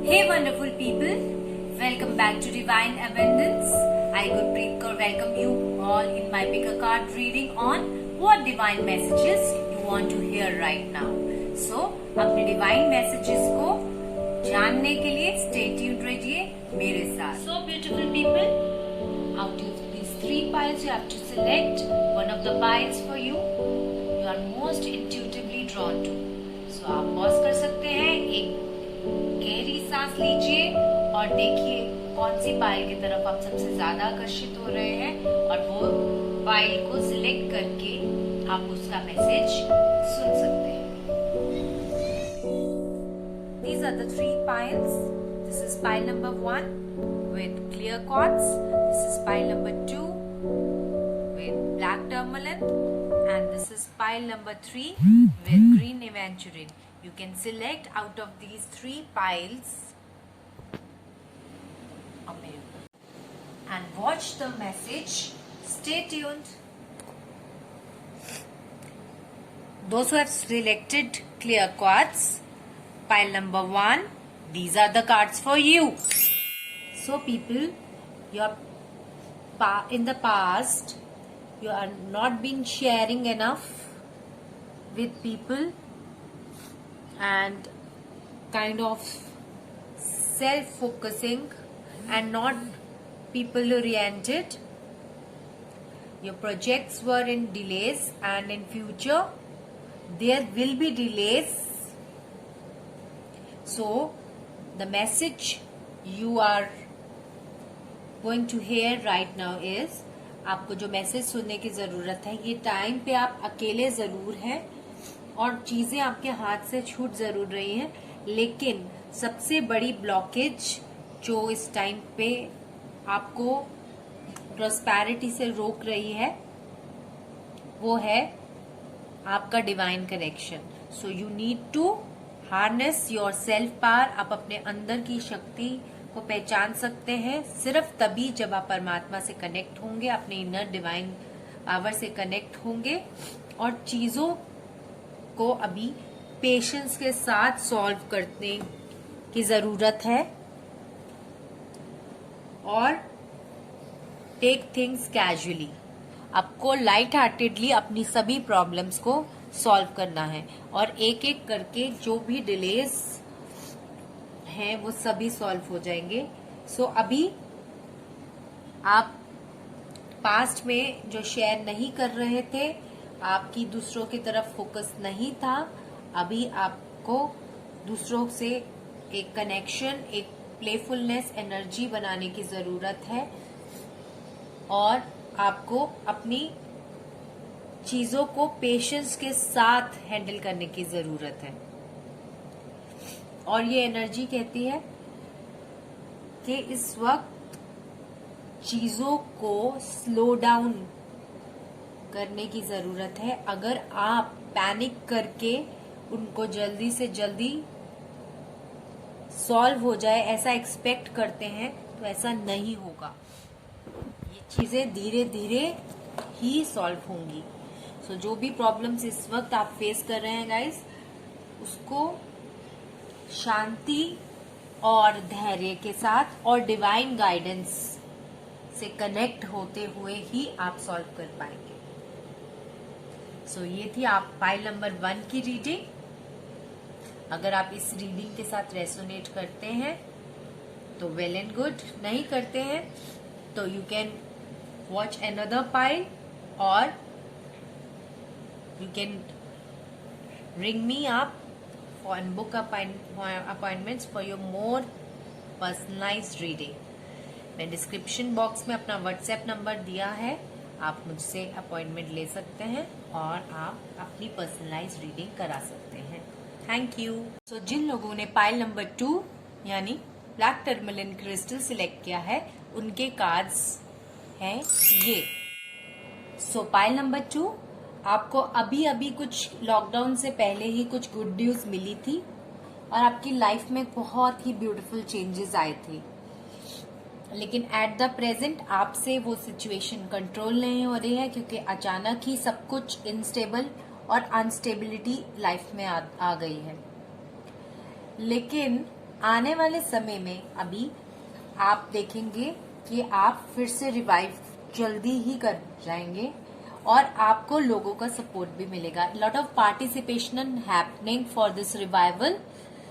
Hey wonderful people, welcome back to Divine Abundance. I Gurpreet Kaur welcome you all in my pick a card reading on what divine messages you want to hear right now. So अपने divine messages को जानने के लिए stay tuned रहिए मेरे साथ. So beautiful people, out of these three piles you have to select one of the piles for you. You are most intuitively drawn to. So आप pause कर सकते हैं, एक गहरी सांस लीजिए और देखिए कौन सी पाइल की तरफ आप सबसे ज्यादा आकर्षित हो रहे हैं और वो पाइल को सिलेक्ट करके आप उसका मैसेज सुन सकते हैं. These are the three piles. This is pile number 1 with clear quartz. This is pile number 2 with black tourmaline, and this is pile number 3 with green aventurine. You can select out of these three piles and watch the message. Stay tuned. Those who have selected clear quartz, pile number 1, these are the cards for you. So people, in the past, you are not been sharing enough with people and kind of self-focusing and not people-oriented. Your projects were in delays, and in future there will be delays. So the message you are going to hear right now is, आपको जो message सुनने की जरूरत है, ये time पे आप अकेले जरूर हैं और चीजें आपके हाथ से छूट जरूर रही हैं, लेकिन सबसे बड़ी ब्लॉकेज जो इस टाइम पे आपको प्रॉस्पेरिटी से रोक रही है वो है आपका divine connection. So you need to harness your self power. आप अपने अंदर की शक्ति को पहचान सकते हैं सिर्फ तभी जब आप परमात्मा से कनेक्ट होंगे, अपने इनर डिवाइन पावर से कनेक्ट होंगे और चीजों को अभी पेशेंस के साथ सॉल्व करने की जरूरत है और टेक थिंग्स कैजुअली. आपको लाइट हार्टेडली अपनी सभी प्रॉब्लम्स को सॉल्व करना है और एक एक करके जो भी डिलेज हैं वो सभी सॉल्व हो जाएंगे. सो अभी आप पास्ट में जो शेयर नहीं कर रहे थे, आपकी दूसरों की तरफ फोकस नहीं था, अभी आपको दूसरों से एक कनेक्शन, एक प्लेफुलनेस एनर्जी बनाने की जरूरत है और आपको अपनी चीजों को पेशेंस के साथ हैंडल करने की जरूरत है. और ये एनर्जी कहती है कि इस वक्त चीजों को स्लो डाउन करने की जरूरत है. अगर आप पैनिक करके उनको जल्दी से जल्दी सॉल्व हो जाए ऐसा एक्सपेक्ट करते हैं तो ऐसा नहीं होगा. ये चीजें धीरे धीरे ही सॉल्व होंगी. सो जो भी प्रॉब्लम्स इस वक्त आप फेस कर रहे हैं गाइस, उसको शांति और धैर्य के साथ और डिवाइन गाइडेंस से कनेक्ट होते हुए ही आप सॉल्व कर पाएंगे. सो ये थी आप पाइल नंबर 1 की रीडिंग. अगर आप इस रीडिंग के साथ रेसोनेट करते हैं तो वेल एंड गुड, नहीं करते हैं तो you can watch another pile और you can ring me up and book appointments for your more personalized reading. मैं डिस्क्रिप्शन बॉक्स में अपना व्हाट्सएप नंबर दिया है, आप मुझसे अपॉइंटमेंट ले सकते हैं और आप अपनी पर्सनलाइज्ड रीडिंग करा सकते हैं. Thank you. सो जिन लोगों ने पाइल नंबर 2 यानी ब्लैक टर्मलिन क्रिस्टल सिलेक्ट किया है, उनके कार्ड्स हैं ये. सो पाइल नंबर 2, आपको अभी अभी कुछ लॉकडाउन से पहले ही कुछ गुड न्यूज मिली थी और आपकी लाइफ में बहुत ही ब्यूटीफुल चेंजेस आए थे, लेकिन एट द प्रेजेंट आपसे वो सिचुएशन कंट्रोल नहीं हो रही है क्योंकि अचानक ही सब कुछ इनस्टेबल और अनस्टेबिलिटी लाइफ में आ गई है. लेकिन आने वाले समय में अभी आप देखेंगे कि आप फिर से रिवाइव जल्दी ही कर जाएंगे और आपको लोगों का सपोर्ट भी मिलेगा. Lot of participation happening for this revival.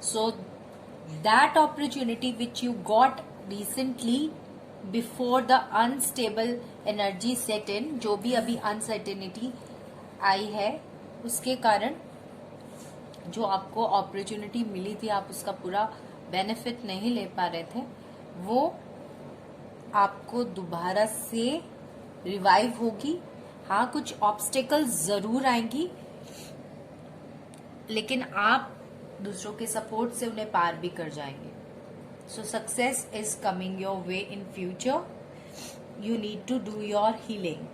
So that opportunity which you got recently before the unstable energy set in, जो भी अभी अनसर्टेनिटी आई है उसके कारण जो आपको अपॉर्चुनिटी मिली थी, आप उसका पूरा बेनिफिट नहीं ले पा रहे थे, वो आपको दोबारा से रिवाइव होगी. हाँ, कुछ ऑब्स्टेकल्स जरूर आएंगी, लेकिन आप दूसरों के सपोर्ट से उन्हें पार भी कर जाएंगे. So success is coming your way in future. You need to do your healing.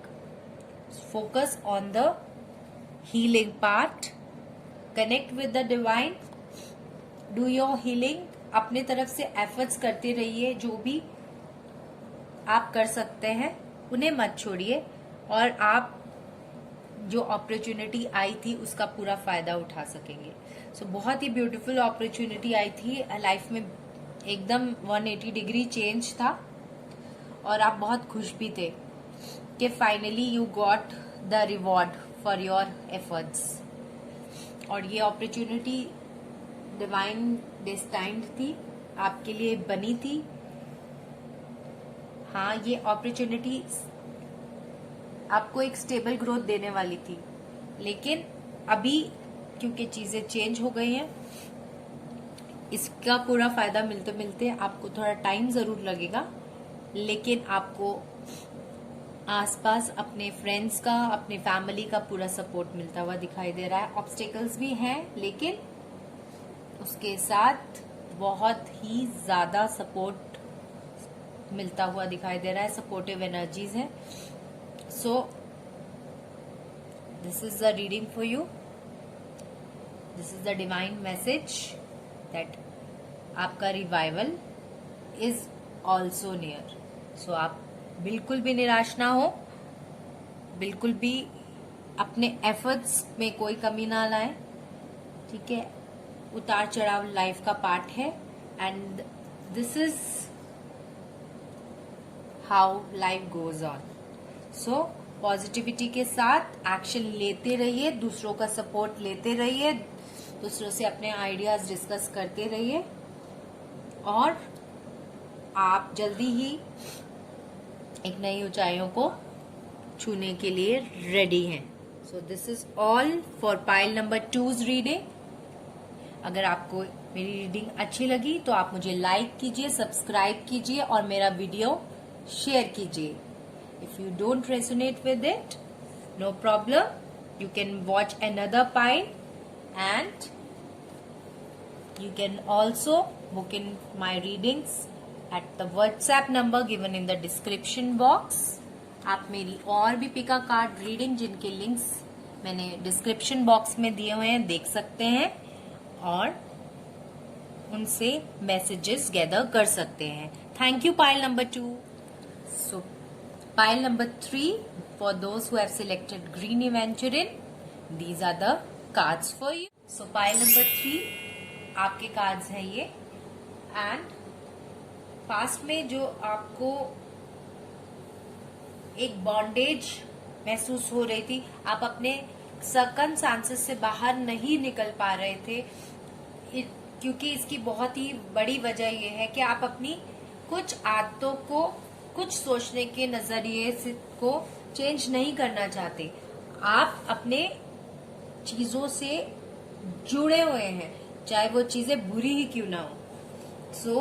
Focus on the healing part. Connect with the divine. Do your healing. अपने तरफ से एफर्ट्स करते रहिए. जो भी आप कर सकते हैं उन्हें मत छोड़िए, और आप जो अपॉर्चुनिटी आई थी उसका पूरा फायदा उठा सकेंगे. सो बहुत ही ब्यूटीफुल अपॉर्चुनिटी आई थी लाइफ में. एकदम 180 डिग्री चेंज था और आप बहुत खुश भी थे कि finally you got the reward for your efforts. और ये अपॉर्चुनिटी डिवाइन डेस्टाइन्ड थी, आपके लिए बनी थी. हाँ, ये अपॉर्चुनिटी आपको एक स्टेबल ग्रोथ देने वाली थी, लेकिन अभी क्योंकि चीजें चेंज हो गई हैं, इसका पूरा फायदा मिलते मिलते आपको थोड़ा टाइम जरूर लगेगा. लेकिन आपको आसपास अपने फ्रेंड्स का, अपने फैमिली का पूरा सपोर्ट मिलता हुआ दिखाई दे रहा है. ऑब्स्टेकल्स भी हैं, लेकिन उसके साथ बहुत ही ज्यादा सपोर्ट मिलता हुआ दिखाई दे रहा है. सपोर्टिव एनर्जीज है. So this is the reading for you. This is the divine message that आपका रिवाइवल इज ऑल्सो नियर. सो आप बिल्कुल भी निराश ना हो, बिल्कुल भी अपने एफर्ट्स में कोई कमी ना लाएं. ठीक है, उतार चढ़ाव लाइफ का पार्ट है, and this is how life goes on. So positivity के साथ एक्शन लेते रहिए, दूसरों का सपोर्ट लेते रहिए, दूसरों से अपने आइडियाज डिस्कस करते रहिए, और आप जल्दी ही एक नई ऊंचाइयों को छूने के लिए रेडी हैं. So this is all for pile number 2's reading. अगर आपको मेरी रीडिंग अच्छी लगी तो आप मुझे लाइक कीजिए, सब्सक्राइब कीजिए और मेरा वीडियो शेयर कीजिए. If you don't resonate with it, no problem, you can watch another pile and you can also book in my readings at the WhatsApp number given in the description box. आप मेरी और भी पिका card reading जिनके links मैंने description box में दिए हुए हैं देख सकते हैं, और उनसे मैसेजेस गैदर कर सकते हैं. Thank you pile number 2. So pile number 3 for those who have selected green aventurine, these are the cards for you. So pile number 3 आपके कार्ड्स हैं ये. एंड पास्ट में जो आपको एक बॉन्डेज महसूस हो रही थी, आप अपने सर्कमस्टांसेस से बाहर नहीं निकल पा रहे थे, क्योंकि इसकी बहुत ही बड़ी वजह यह है कि आप अपनी कुछ आदतों को, कुछ सोचने के नजरिए को चेंज नहीं करना चाहते. आप अपने चीजों से जुड़े हुए हैं, चाहे वो चीजें बुरी ही क्यों ना हो. सो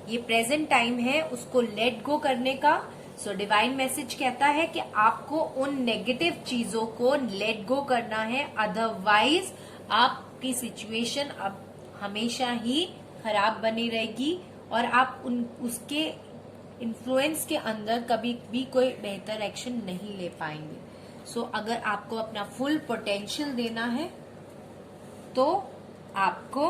ये प्रेजेंट टाइम है उसको लेट गो करने का. सो डिवाइन मैसेज कहता है कि आपको उन नेगेटिव चीजों को लेट गो करना है, अदरवाइज आपकी सिचुएशन अब हमेशा ही खराब बनी रहेगी और आप उसके इन्फ्लुएंस के अंदर कभी भी कोई बेहतर एक्शन नहीं ले पाएंगे. सो अगर आपको अपना फुल पोटेंशियल देना है तो आपको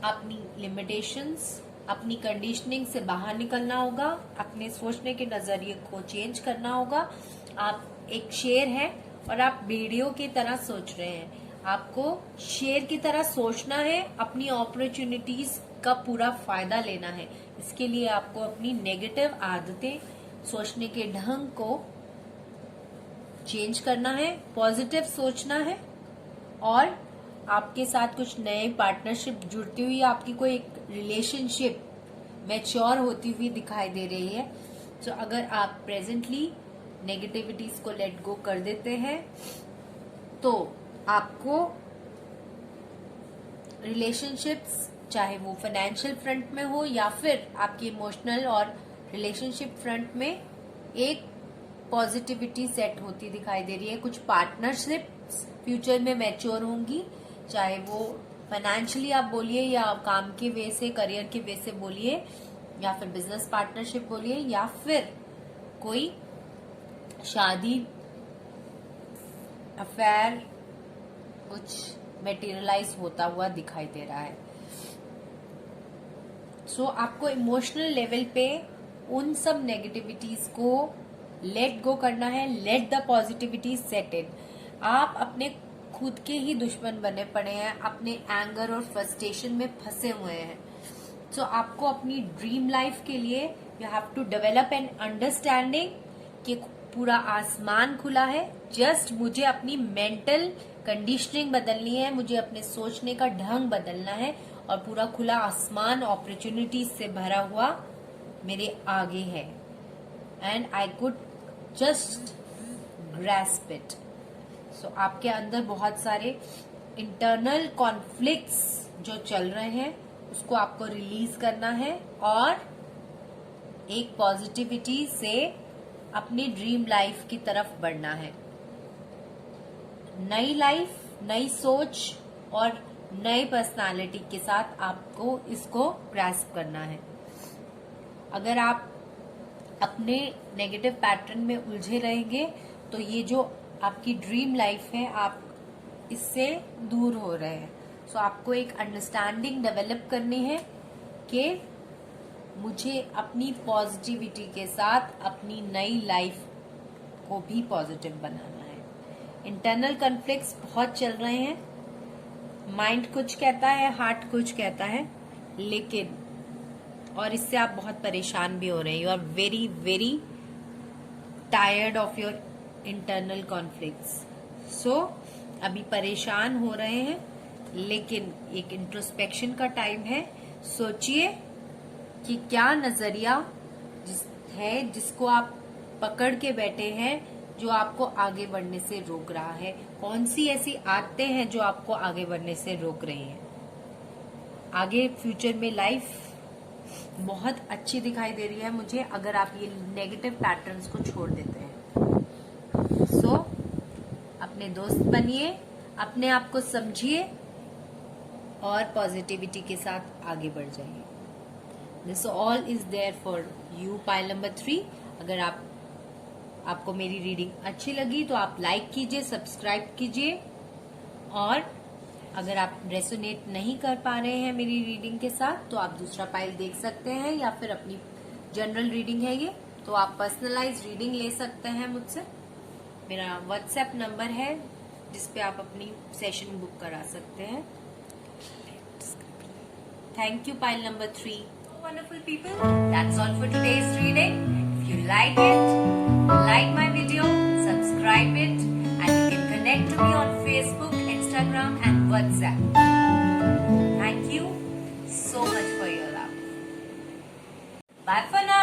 अपनी लिमिटेशंस, अपनी कंडीशनिंग से बाहर निकलना होगा, अपने सोचने के नजरिए को चेंज करना होगा. आप एक शेर हैं और आप भेड़ियों की तरह सोच रहे हैं. आपको शेर की तरह सोचना है, अपनी अपॉर्चुनिटीज का पूरा फायदा लेना है। इसके लिए आपको अपनी नेगेटिव आदतें, सोचने के ढंग को चेंज करना है, पॉजिटिव सोचना है, और आपके साथ कुछ नए पार्टनरशिप जुड़ती हुई, आपकी कोई एक रिलेशनशिप मैच्योर होती हुई दिखाई दे रही है। तो अगर आप प्रेजेंटली नेगेटिविटीज को लेट गो कर देते हैं तो आपको रिलेशनशिप्स, चाहे वो फाइनेंशियल फ्रंट में हो या फिर आपकी इमोशनल और रिलेशनशिप फ्रंट में, एक पॉजिटिविटी सेट होती दिखाई दे रही है। कुछ पार्टनरशिप्स फ्यूचर में मैच्योर होंगी, चाहे वो फाइनेंशियली आप बोलिए या काम के वे से, करियर के वे से बोलिए, या फिर बिजनेस पार्टनरशिप बोलिए, या फिर कोई शादी, अफेयर कुछ मेटीरियलाइज होता हुआ दिखाई दे रहा है। सो आपको इमोशनल लेवल पे उन सब नेगेटिविटीज को लेट गो करना है। लेट द पॉजिटिविटी सेट इन। आप अपने खुद के ही दुश्मन बने पड़े हैं, अपने एंगर और फ्रस्ट्रेशन में फंसे हुए हैं। सो आपको अपनी ड्रीम लाइफ के लिए you have to develop an understanding कि पूरा आसमान खुला है। जस्ट मुझे अपनी मेंटल कंडीशनिंग बदलनी है, मुझे अपने सोचने का ढंग बदलना है, और पूरा खुला आसमान अपॉर्चुनिटीज से भरा हुआ मेरे आगे है, and I could just grasp it. So आपके अंदर बहुत सारे इंटरनल कॉन्फ्लिक्ट्स जो चल रहे हैं उसको आपको रिलीज करना है, और एक पॉजिटिविटी से अपनी ड्रीम लाइफ की तरफ बढ़ना है। नई लाइफ, नई सोच और नई पर्सनालिटी के साथ आपको इसको ग्रैस्प करना है। अगर आप अपने नेगेटिव पैटर्न में उलझे रहेंगे तो ये जो आपकी ड्रीम लाइफ है, आप इससे दूर हो रहे हैं। सो आपको एक अंडरस्टैंडिंग डेवलप करनी है कि मुझे अपनी पॉजिटिविटी के साथ अपनी नई लाइफ को भी पॉजिटिव बनाना है। इंटरनल कॉन्फ्लिक्ट्स बहुत चल रहे हैं, माइंड कुछ कहता है, हार्ट कुछ कहता है, लेकिन और इससे आप बहुत परेशान भी हो रहे हैं। You are very very tired of your internal conflicts. So अभी परेशान हो रहे हैं, लेकिन एक इंट्रोस्पेक्शन का टाइम है। सोचिए कि क्या नजरिया है जिसको आप पकड़ के बैठे हैं, जो आपको आगे बढ़ने से रोक रहा है। कौन सी ऐसी आदतें हैं जो आपको आगे बढ़ने से रोक रही हैं। आगे फ्यूचर में लाइफ बहुत अच्छी दिखाई दे रही है मुझे, अगर आप ये नेगेटिव पैटर्न्स को छोड़ देते हैं। सो अपने दोस्त बनिए, अपने आप को समझिए और पॉजिटिविटी के साथ आगे बढ़ जाइए। This all is there for you, pile number 3। अगर आपको मेरी रीडिंग अच्छी लगी तो आप लाइक कीजिए, सब्सक्राइब कीजिए, और अगर आप रेसोनेट नहीं कर पा रहे हैं मेरी रीडिंग के साथ तो आप दूसरा पाइल देख सकते हैं, या फिर अपनी जनरल रीडिंग है ये, तो आप पर्सनलाइज रीडिंग ले सकते हैं मुझसे। मेरा व्हाट्सएप नंबर है जिसपे आप अपनी सेशन बुक करा सकते हैं। Thank you, pile number 3. Wonderful people, that's all for today's reading. If you like my video, subscribe it, and you can connect to me on Facebook, Instagram and WhatsApp. Thank you so much for your love. Bye for now.